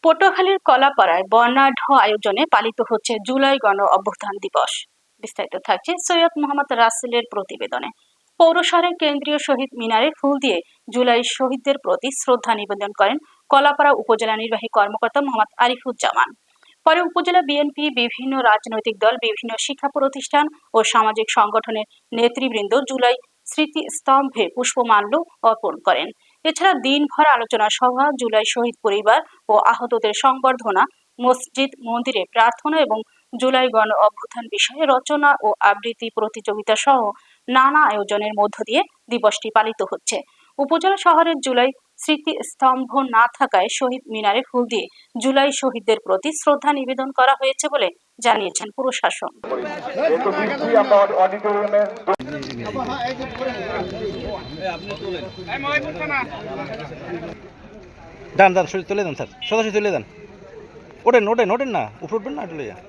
পটুয়াখালীর কলাপাড়ায় বর্ণাঢ্য আয়োজনে পালিত হচ্ছে জুলাই গণ অভ্যুত্থান দিবস। বিস্তারিত থাকছে সৈয়দ মোহাম্মদ রাসেলের প্রতিবেদনে। পৌর শহরের কেন্দ্রীয় শহীদ মিনারে ফুল দিয়ে জুলাই শহীদদের প্রতি শ্রদ্ধা নিবেদন করেন কলাপাড়া উপজেলা নির্বাহী কর্মকর্তা মোহাম্মদ আরিফুজ্জামান। পরে উপজেলা বিএনপি, বিভিন্ন রাজনৈতিক দল, বিভিন্ন শিক্ষা প্রতিষ্ঠান ও সামাজিক সংগঠনের নেতৃবৃন্দ জুলাই স্মৃতিস্তম্ভে পুষ্পমাল্য অর্পণ করেন। এছাড়া দিনভর আলোচনা সভা, জুলাই শহীদ পরিবার ও আহতদের সংবর্ধনা, মসজিদ মন্দিরে প্রার্থনা এবং জুলাই গণ অভ্যুত্থান বিষয়ে রচনা ও আবৃত্তি প্রতিযোগিতা সহ নানা আয়োজনের মধ্য দিয়ে দিবসটি পালিত হচ্ছে। উপজেলা শহরের জুলাই স্মৃতিস্তম্ভ না থাকায় শহীদ মিনারে ফুল দিয়ে জুলাই শহীদদের প্রতি শ্রদ্ধা নিবেদন করা হয়েছে বলে জানিয়েছেন প্রশাসন। ডান ডান শরীর তুলে দেন স্যার, সরাসরি তুলে দেন। ওঠেন ওঠেন ওঠেন না, উপরে উঠবেন না, তুলে যান।